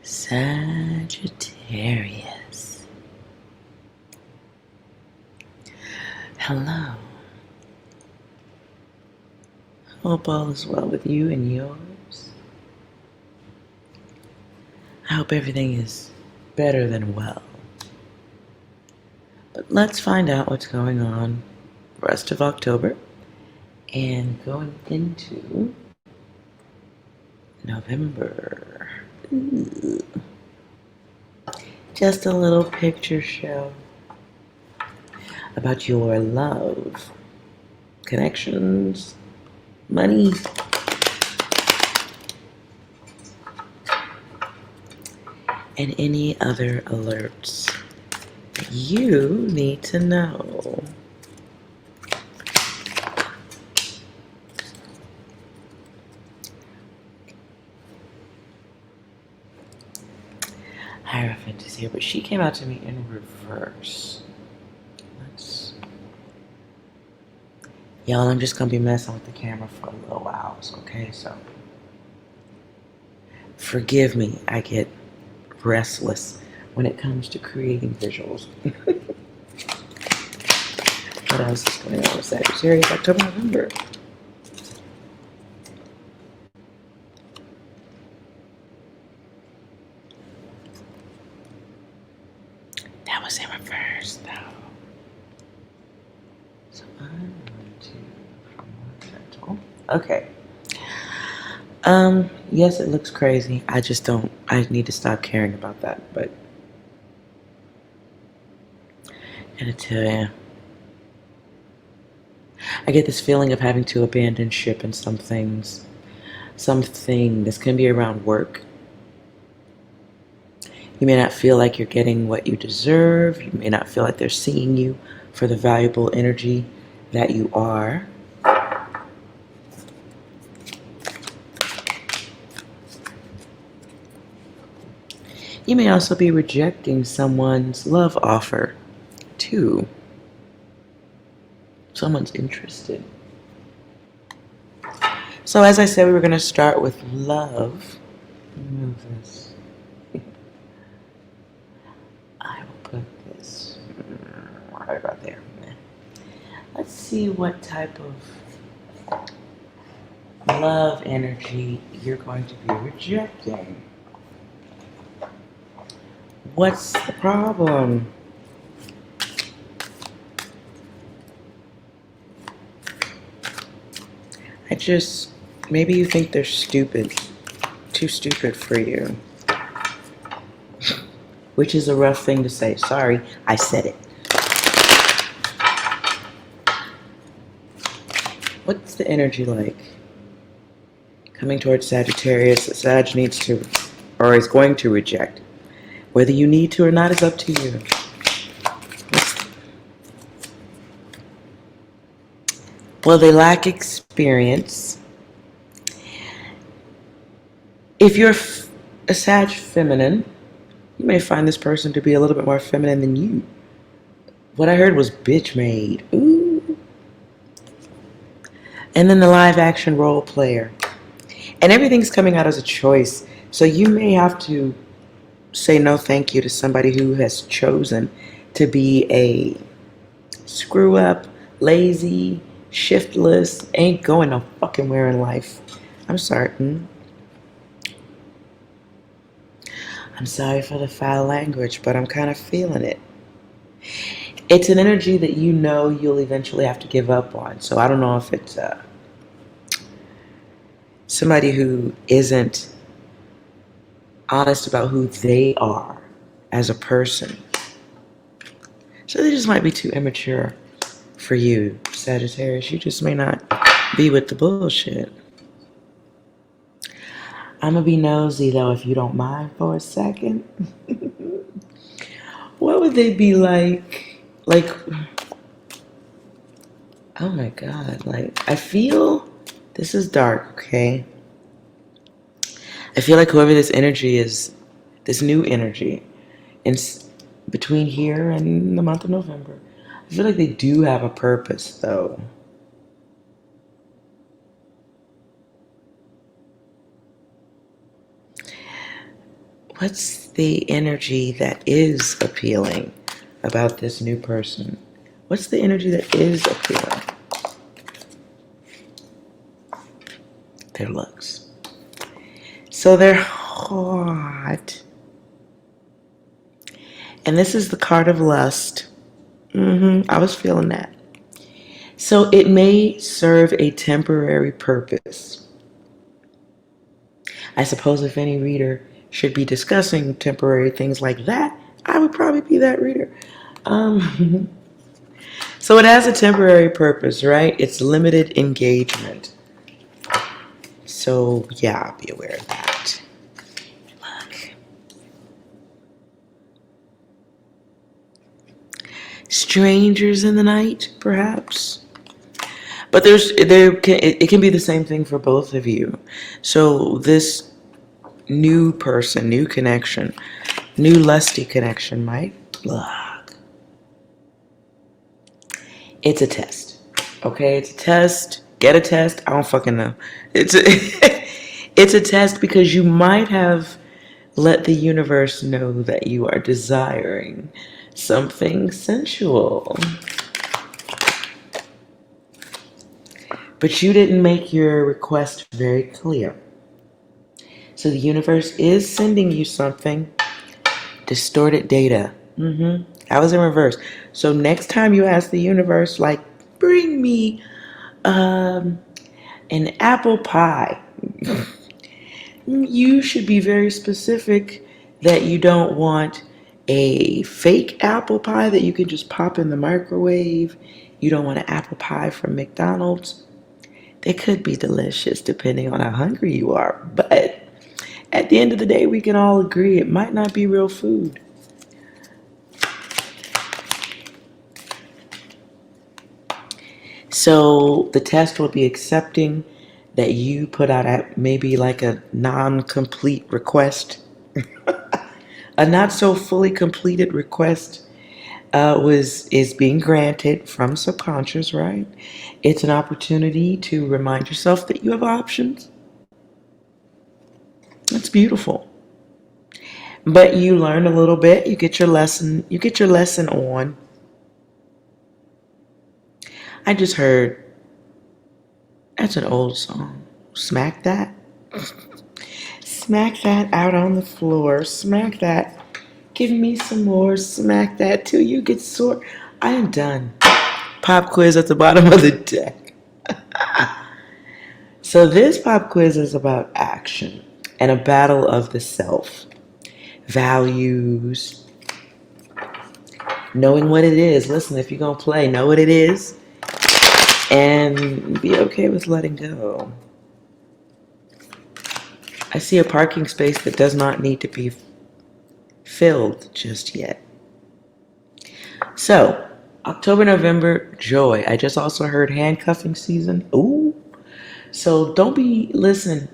Sagittarius. Hello. Hope all is well with you and yours. I hope everything is better than well. But let's find out what's going on the rest of October and going into November. Ooh. Just a little picture show about your love, connections, money, and any other alerts that you need to know. Hierophant is here, but she came out to me in reverse. Y'all, I'm just gonna be messing with the camera for a little while, okay? So forgive me, I get restless when it comes to creating visuals. What else is going on with Sagittarius, October, November? That was in reverse, though. So I'm going to gentle. Okay. Yes, it looks crazy. I need to stop caring about that, but I gotta tell you, I get this feeling of having to abandon ship in some things. Something this can be around work. You may not feel like you're getting what you deserve. You may not feel like they're seeing you for the valuable energy that you are. You may also be rejecting someone's love offer, too. Someone's interested. So as I said, we were going to start with love. Let me move this. I will put this right about there. Let's see what type of love energy you're going to be rejecting. What's the problem? Maybe you think they're stupid, too stupid for you. Which is a rough thing to say. Sorry, I said it. What's the energy like? Coming towards Sagittarius, the Sag needs to, or is going to reject. Whether you need to or not is up to you. Well, they lack experience. If you're a Sag feminine, you may find this person to be a little bit more feminine than you. What I heard was bitch made. Ooh. And then the live action role player. And everything's coming out as a choice. So you may have to say no thank you to somebody who has chosen to be a screw up, lazy, shiftless, ain't going no fucking where in life. I'm sorry. I'm sorry for the foul language, but I'm kind of feeling it. It's an energy that you know you'll eventually have to give up on. So I don't know if it's somebody who isn't honest about who they are as a person. So they just might be too immature for you, Sagittarius. You just may not be with the bullshit. I'm gonna be nosy though, if you don't mind for a second. What would they be like? Like, oh my God, like, I feel, this is dark, okay? I feel like whoever this energy is, this new energy, in between here and the month of November, I feel like they do have a purpose, though. What's the energy that is appealing about this new person? What's the energy that is appealing? Their looks. So they're hot. And this is the card of lust. I was feeling that. So it may serve a temporary purpose. I suppose if any reader should be discussing temporary things like that, I would probably be that reader. So it has a temporary purpose, right? It's limited engagement. So yeah, be aware of that. Look. Strangers in the night, perhaps. But it can be the same thing for both of you. So this new person, new connection, new lusty connection might, look, it's a test. Okay, it's a test. Get a test. I don't fucking know. It's a test because you might have let the universe know that you are desiring something sensual. But you didn't make your request very clear. So the universe is sending you something. Distorted data. That was in reverse. So next time you ask the universe, like, bring me an apple pie, you should be very specific that you don't want a fake apple pie that you can just pop in the microwave. You don't want an apple pie from McDonald's. They could be delicious depending on how hungry you are, but at the end of the day, we can all agree it might not be real food. So the test will be accepting that you put out maybe like a non-complete request. A not so fully completed request is being granted from subconscious, right? It's an opportunity to remind yourself that you have options. That's beautiful. But you learn a little bit, you get your lesson on. I just heard, that's an old song. Smack that. Smack that out on the floor. Smack that. Give me some more. Smack that till you get sore. I am done. Pop quiz at the bottom of the deck. So this pop quiz is about action and a battle of the self. Values. Knowing what it is. Listen, if you're going to play, know what it is. And be okay with letting go. I see a parking space that does not need to be filled just yet. So, October, November, joy. I just also heard handcuffing season. Ooh. So listen,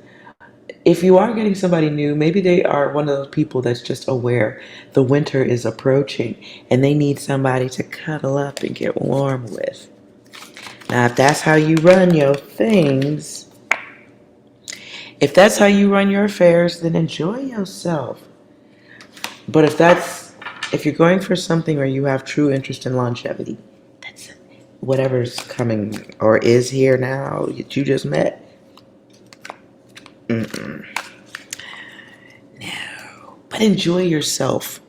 if you are getting somebody new, maybe they are one of those people that's just aware the winter is approaching and they need somebody to cuddle up and get warm with. Now, if that's how you run your things, if that's how you run your affairs, then enjoy yourself. But if you're going for something or you have true interest in longevity, that's whatever's coming or is here now that you just met. No. But enjoy yourself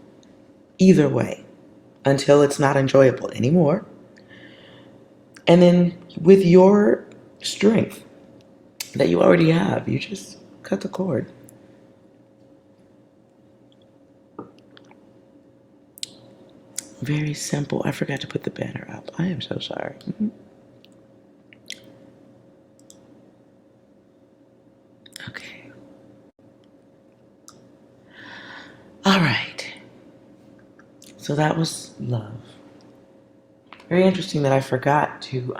either way until it's not enjoyable anymore. And then with your strength that you already have, you just cut the cord. Very simple. I forgot to put the banner up. I am so sorry. Okay. All right. So that was love. Very interesting that I forgot to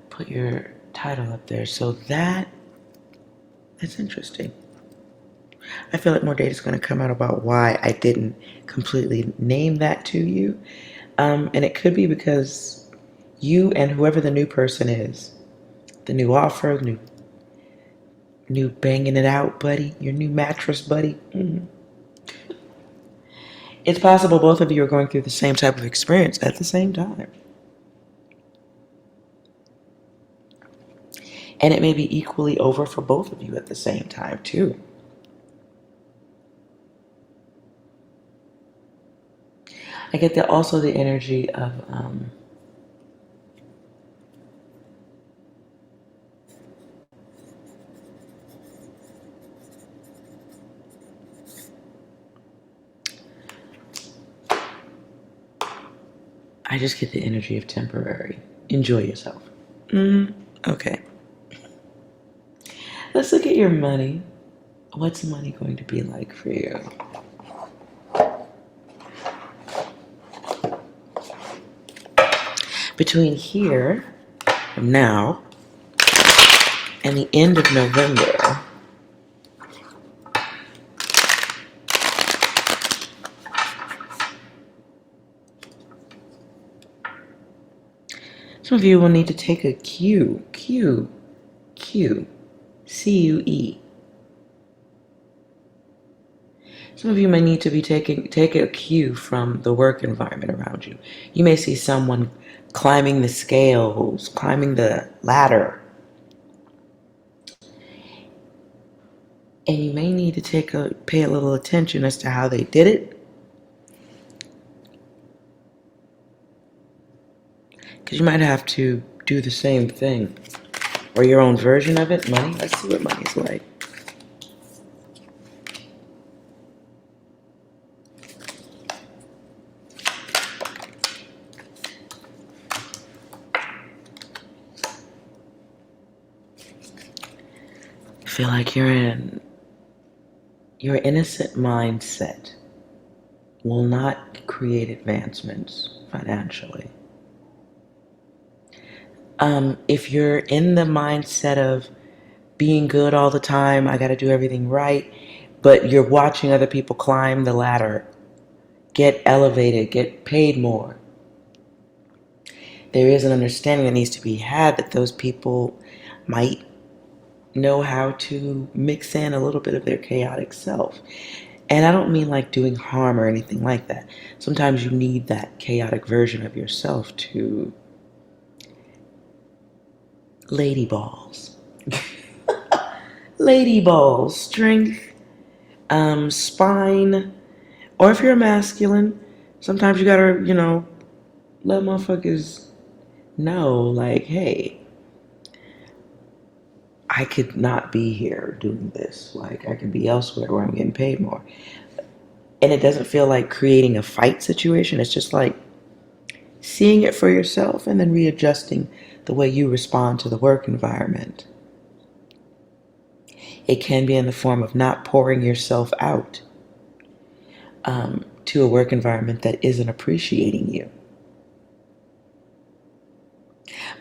put your title up there. So that's interesting. I feel like more data is going to come out about why I didn't completely name that to you. And it could be because you and whoever the new person is, the new offer, new banging it out buddy, your new mattress buddy. It's possible both of you are going through the same type of experience at the same time. And it may be equally over for both of you at the same time, too. I get also the energy of I just get the energy of temporary. Enjoy yourself. Okay. Let's look at your money. What's money going to be like for you? Between here, now, and the end of November, some of you will need to take a cue, C-U-E. Some of you may need to be take a cue from the work environment around you. You may see someone climbing the scales, climbing the ladder. And you may need to pay a little attention as to how they did it. Because you might have to do the same thing. Or your own version of it. Money. Let's see what money's like. I feel like your innocent mindset will not create advancements financially. If you're in the mindset of being good all the time, I got to do everything right, but you're watching other people climb the ladder, get elevated, get paid more, there is an understanding that needs to be had that those people might know how to mix in a little bit of their chaotic self. And I don't mean like doing harm or anything like that. Sometimes you need that chaotic version of yourself to lady balls. Lady balls, strength, spine, or if you're masculine, sometimes you gotta, let motherfuckers know, like, hey, I could not be here doing this. Like, I could be elsewhere where I'm getting paid more. And it doesn't feel like creating a fight situation. It's just like seeing it for yourself and then readjusting the way you respond to the work environment. It can be in the form of not pouring yourself out to a work environment that isn't appreciating you.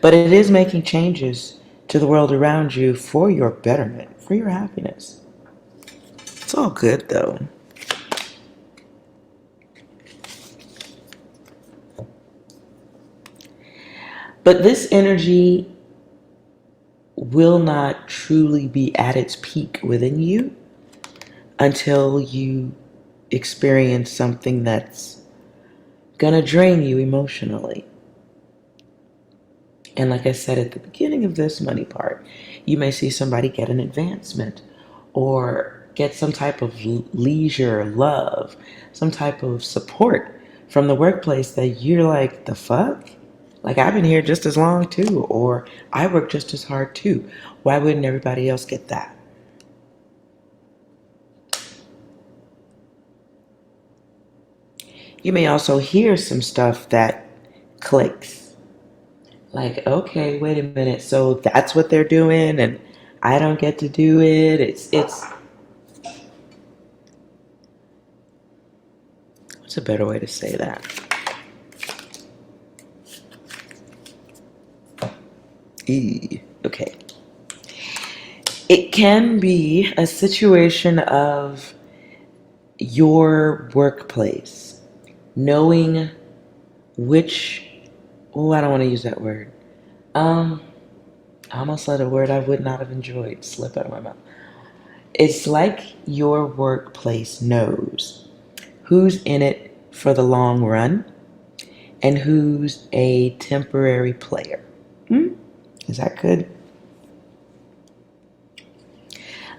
But it is making changes to the world around you for your betterment, for your happiness. It's all good, though. But this energy will not truly be at its peak within you until you experience something that's gonna drain you emotionally. And like I said at the beginning of this money part, you may see somebody get an advancement or get some type of leisure, love, some type of support from the workplace that you're like, the fuck? Like, I've been here just as long too, or I work just as hard too. Why wouldn't everybody else get that? You may also hear some stuff that clicks. Like, okay, wait a minute, so that's what they're doing and I don't get to do it. It's what's a better way to say that? Okay. It can be a situation of your workplace knowing which, I don't want to use that word. I almost let a word I would not have enjoyed slip out of my mouth. It's like your workplace knows who's in it for the long run and who's a temporary player. Is that good?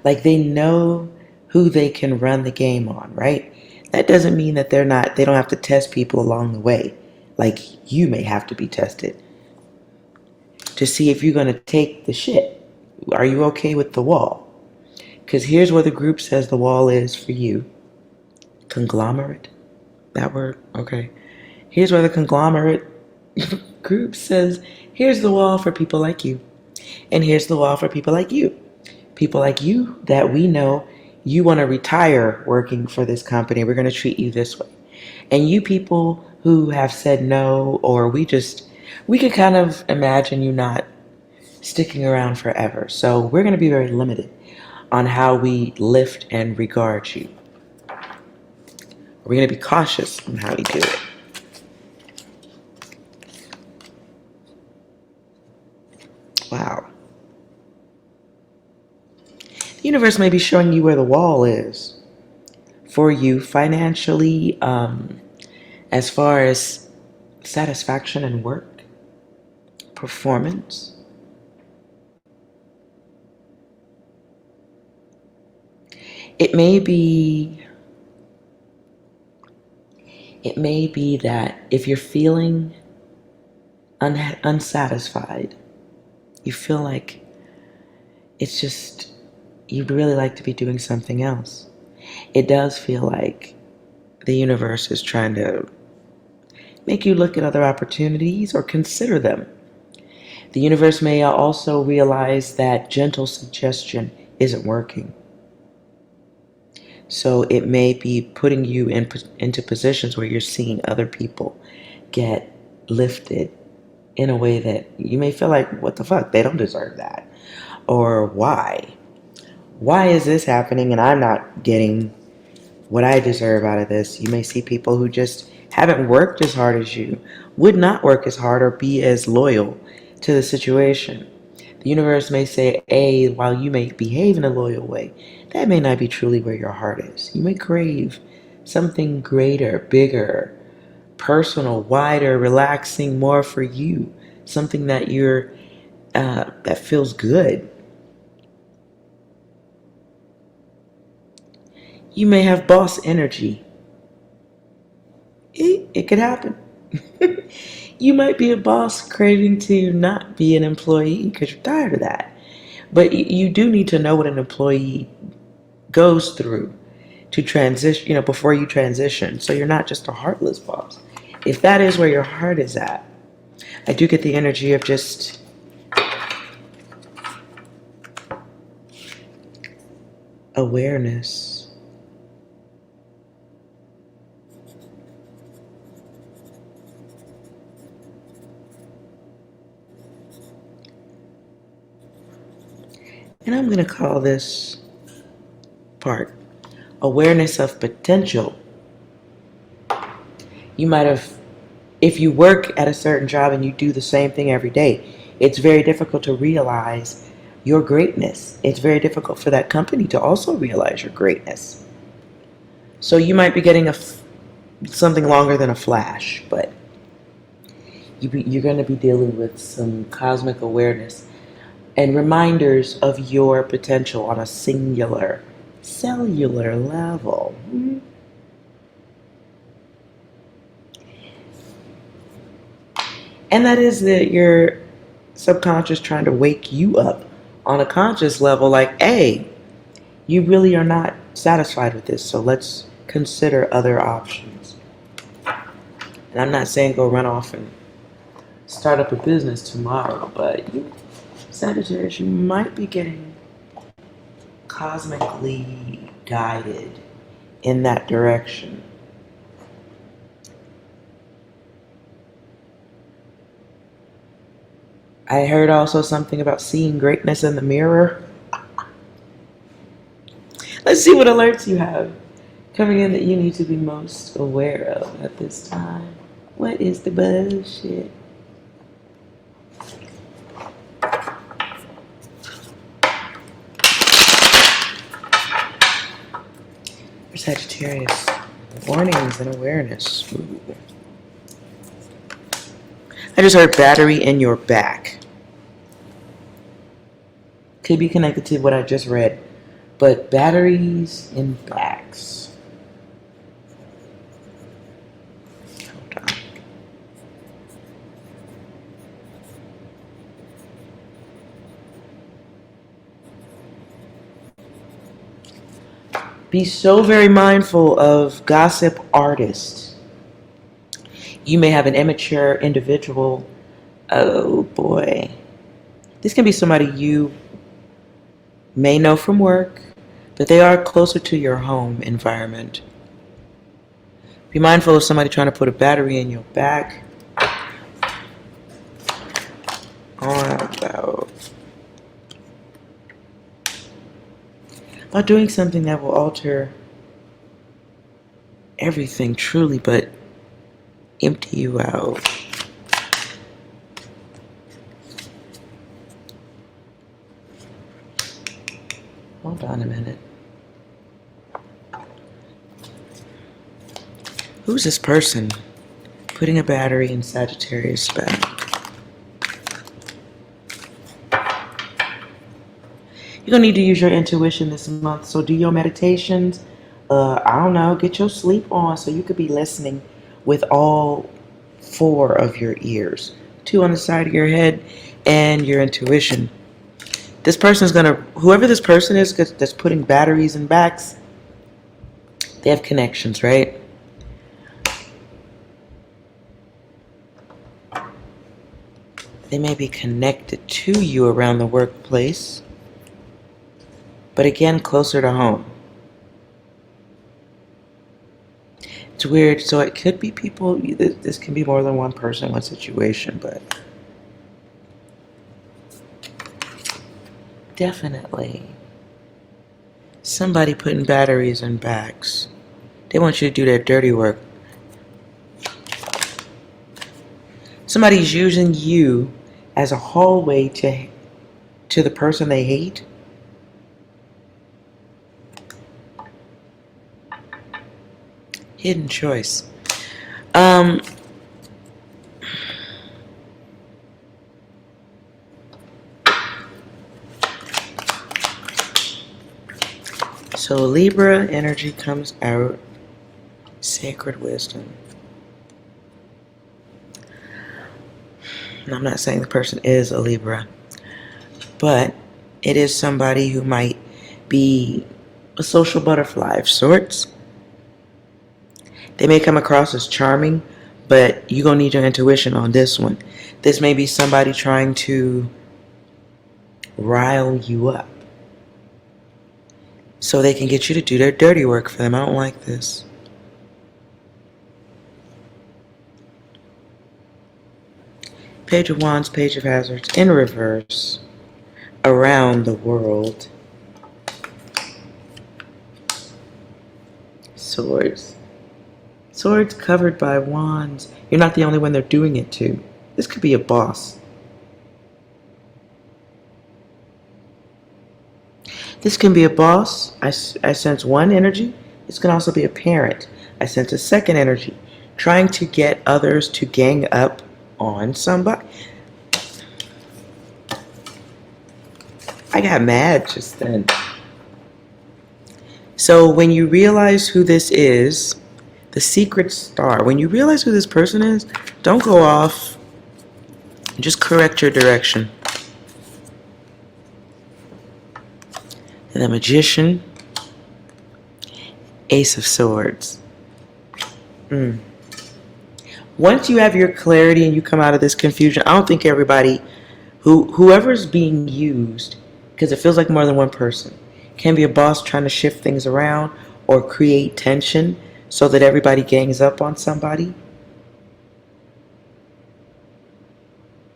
Like they know who they can run the game on, right? That doesn't mean that they don't have to test people along the way. Like you may have to be tested to see if you're going to take the shit. Are you okay with the wall? Because here's where the group says the wall is for you. Conglomerate. That word? Okay. Here's where the conglomerate group says, here's the wall for people like you. And here's the wall for people like you. People like you that we know you want to retire working for this company. We're going to treat you this way. And you people who have said no, or we could kind of imagine you not sticking around forever. So we're going to be very limited on how we lift and regard you. We're going to be cautious on how we do it. Wow. The universe may be showing you where the wall is for you financially, as far as satisfaction and work, performance. It may be that if you're feeling unsatisfied, you feel like it's just, you'd really like to be doing something else. It does feel like the universe is trying to make you look at other opportunities or consider them. The universe may also realize that gentle suggestion isn't working. So it may be putting you into positions where you're seeing other people get lifted in a way that you may feel like, what the fuck, they don't deserve that. Or why? Why is this happening and I'm not getting what I deserve out of this? You may see people who just haven't worked as hard as you, would not work as hard or be as loyal to the situation. The universe may say, hey, while you may behave in a loyal way, that may not be truly where your heart is. You may crave something greater, bigger, personal, wider, relaxing, more for you. Something that that feels good. You may have boss energy. It could happen. You might be a boss craving to not be an employee because you're tired of that. But you do need to know what an employee goes through to transition, before you transition. So you're not just a heartless boss. If that is where your heart is at, I do get the energy of just awareness. And I'm going to call this part awareness of potential. You might have, if you work at a certain job and you do the same thing every day, it's very difficult to realize your greatness. It's very difficult for that company to also realize your greatness. So you might be getting something longer than a flash, but you're going to be dealing with some cosmic awareness and reminders of your potential on a singular, cellular level. And that is that your subconscious trying to wake you up on a conscious level, like, hey, you really are not satisfied with this, so let's consider other options. And I'm not saying go run off and start up a business tomorrow, but you, Sagittarius, you might be getting cosmically guided in that direction. I heard also something about seeing greatness in the mirror. Let's see what alerts you have coming in that you need to be most aware of at this time. What is the bullshit? Sagittarius. Warnings and awareness. Ooh. I just heard battery in your back. Could be connected to what I just read. But batteries in backs. Hold on. Be so very mindful of gossip artists. You may have an immature individual. Oh boy. This can be somebody you may know from work, but they are closer to your home environment. Be mindful of somebody trying to put a battery in your back. About doing something that will alter everything truly, but empty you out. Hold on a minute. Who's this person putting a battery in Sagittarius' back? You're going to need to use your intuition this month. So do your meditations. I don't know. Get your sleep on so you could be listening with all 4 of your ears. 2 on the side of your head and your intuition. This person's going to, whoever this person is that's putting batteries in backs, they have connections, right? They may be connected to you around the workplace, but again, closer to home. It's weird. So it could be people, this can be more than one person, one situation, but definitely somebody putting batteries in backs. They want you to do their dirty work. Somebody's using you as a hallway to the person they hate. Hidden choice. So Libra energy comes out. Sacred wisdom. And I'm not saying the person is a Libra, but it is somebody who might be a social butterfly of sorts. They may come across as charming, but you're going to need your intuition on this one. This may be somebody trying to rile you up so they can get you to do their dirty work for them. I don't like this. Page of Wands, Page of Hazards, in reverse, around the world. Swords. Swords covered by wands. You're not the only one they're doing it to. This could be a boss. This can be a boss. I sense one energy. This can also be a parent. I sense a second energy. Trying to get others to gang up on somebody. I got mad just then. So when you realize who this is, the secret star, when you realize who this person is, don't go off. Just correct your direction. And the Magician, Ace of Swords. Once you have your clarity and you come out of this confusion, I don't think everybody, whoever's being used, because it feels like more than one person, can be a boss trying to shift things around or create tension so that everybody gangs up on somebody.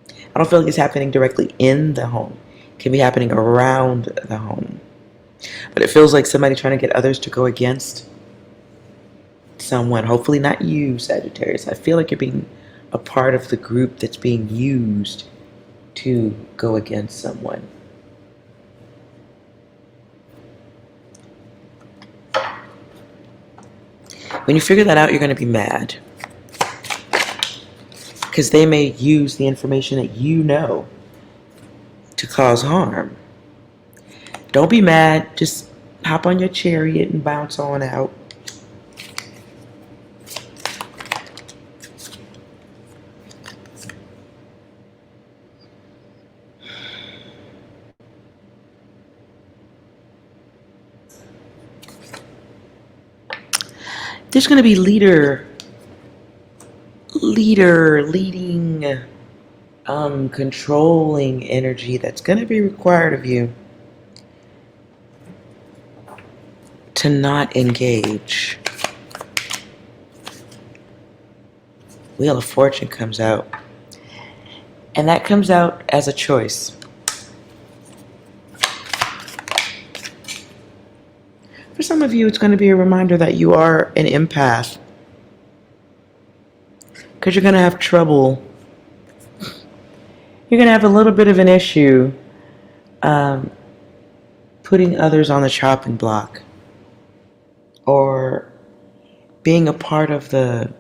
I don't feel like it's happening directly in the home. It can be happening around the home. But it feels like somebody trying to get others to go against someone. Hopefully not you, Sagittarius. I feel like you're being a part of the group that's being used to go against someone. When you figure that out, you're going to be mad. Because they may use the information that you know to cause harm. Don't be mad. Just hop on your chariot and bounce on out. There's going to be leading, controlling energy that's going to be required of you to not engage. Wheel of Fortune comes out, and that comes out as a choice. For some of you, it's going to be a reminder that you are an empath, because you're going to have trouble. You're going to have a little bit of an issue putting others on the chopping block, or being a part of the,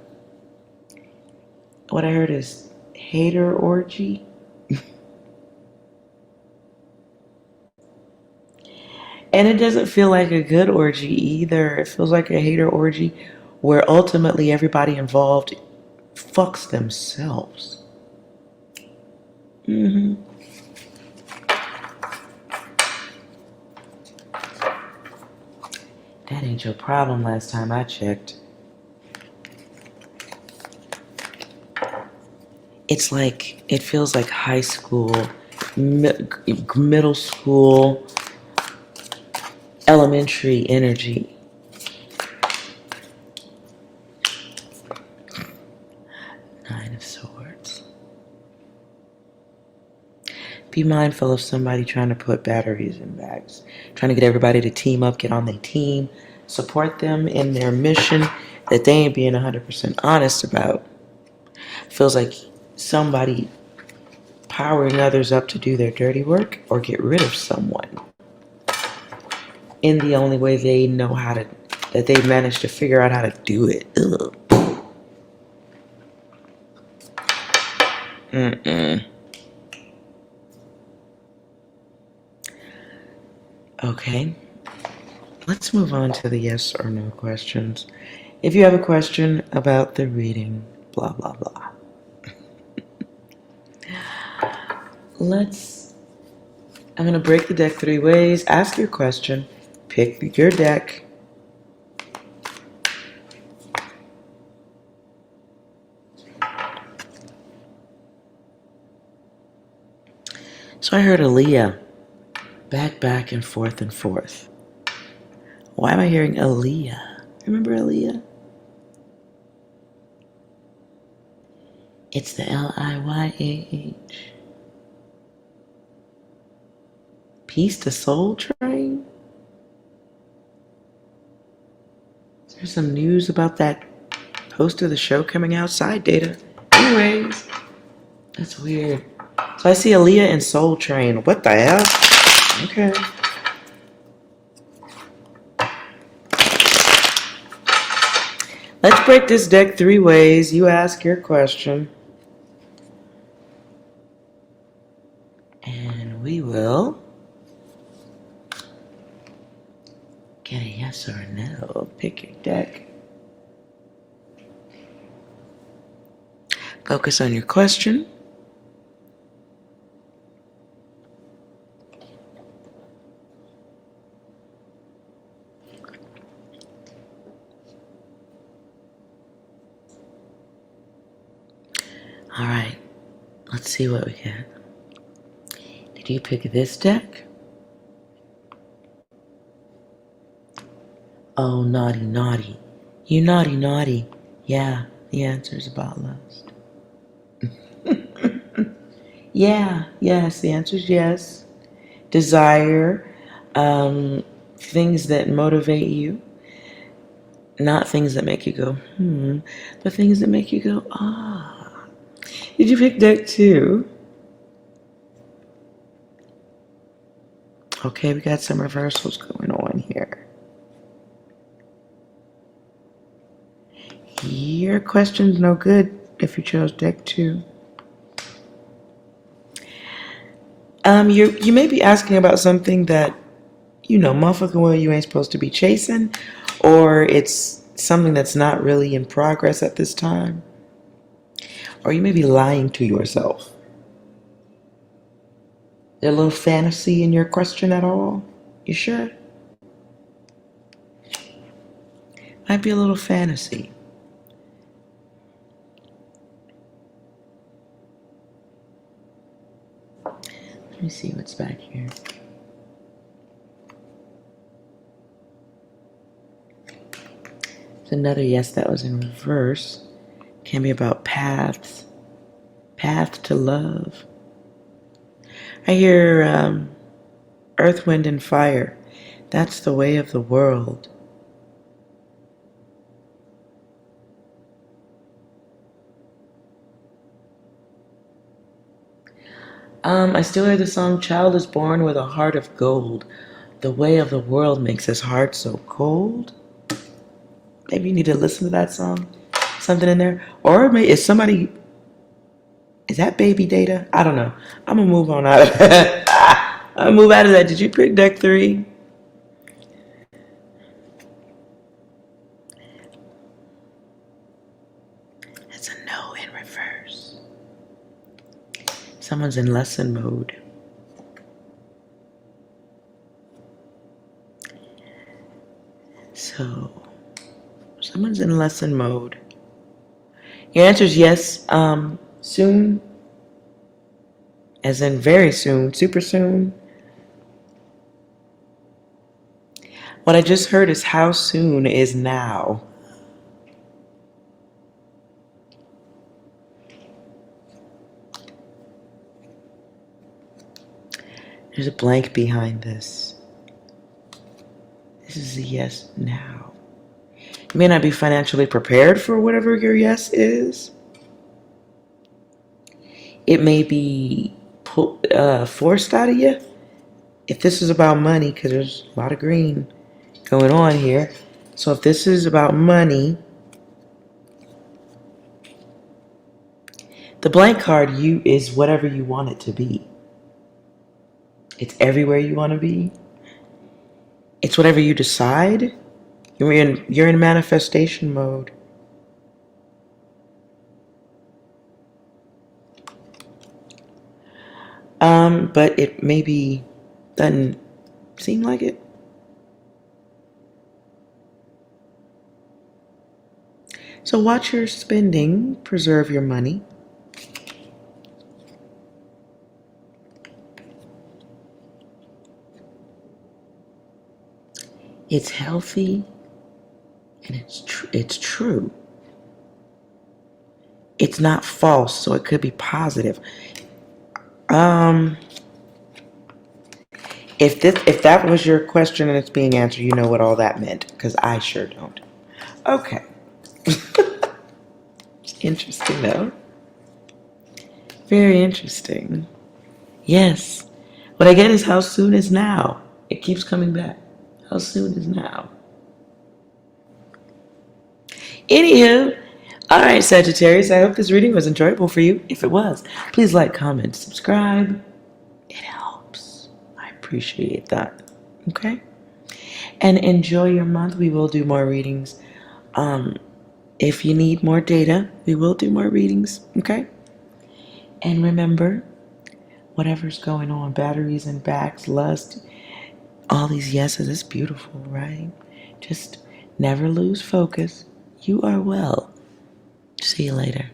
what I heard is hater orgy. And it doesn't feel like a good orgy either. It feels like a hater orgy where ultimately everybody involved fucks themselves. That ain't your problem last time I checked. It's like, it feels like high school, middle school, elementary energy. Nine of Swords. Be mindful of somebody trying to put batteries in bags, trying to get everybody to team up, get on their team, support them in their mission that they ain't being 100% honest about. Feels like somebody powering others up to do their dirty work or get rid of someone in the only way they know how to, that they managed to figure out how to do it. Ugh. Okay, let's move on to the yes or no questions. If you have a question about the reading, blah, blah, blah. I'm going to break the deck 3 ways. Ask your question. Pick your deck. So I heard Aaliyah. Back and forth. Why am I hearing Aaliyah? Remember Aaliyah? It's the Liyah. Peace to Soul Train? Is there some news about that host of the show coming out? Side data. Anyways, that's weird. So I see Aaliyah and Soul Train. What the hell? Okay. Let's break this deck 3 ways. You ask your question. And we will get a yes or a no. Pick your deck. Focus on your question. All right, let's see what we get. Did you pick this deck? Oh, naughty. You naughty. Yeah, the answer is about lust. Yes, the answer is yes. Desire, things that motivate you. Not things that make you go, but things that make you go, ah. Did you pick deck 2? Okay, we got some reversals going on here. your question's no good if you chose deck 2. You may be asking about something that, motherfucking well, you ain't supposed to be chasing, or it's something that's not really in progress at this time, or you may be lying to yourself. There a little fantasy in your question at all? You sure? Might be a little fantasy. Let me see what's back here. There's another yes that was in reverse. Can be about paths. Path to love. I hear earth, wind, and fire. That's the way of the world. I still hear the song, "Child is born with a heart of gold. The way of the world makes his heart so cold." Maybe you need to listen to that song. Something in there. Or maybe is that baby data? I don't know. I'm going to move on out of that. I'm going to move out of that. Did you pick deck 3? That's a no in reverse. Someone's in lesson mode. So, someone's in lesson mode. Your answer is yes. Soon, as in very soon, super soon. What I just heard is how soon is now. There's a blank behind this. This is a yes now. You may not be financially prepared for whatever your yes is. It may be forced out of you. If this is about money, because there's a lot of green going on here. So if this is about money, the blank card is whatever you want it to be. It's everywhere you want to be. It's whatever you decide. You're in manifestation mode. But it maybe doesn't seem like it. So watch your spending, preserve your money. It's healthy and it's true. It's not false, so it could be positive. If that was your question and it's being answered, you know what all that meant, because I sure don't. Okay. Interesting, though. Very interesting. Yes. What I get is how soon is now. It keeps coming back. How soon is now? Anywho, all right, Sagittarius, I hope this reading was enjoyable for you. If it was, please like, comment, subscribe. It helps. I appreciate that. Okay? And enjoy your month. We will do more readings. If you need more data, we will do more readings. Okay? And remember, whatever's going on, batteries and backs, lust, all these yeses, it's beautiful, right? Just never lose focus. You are well. See you later.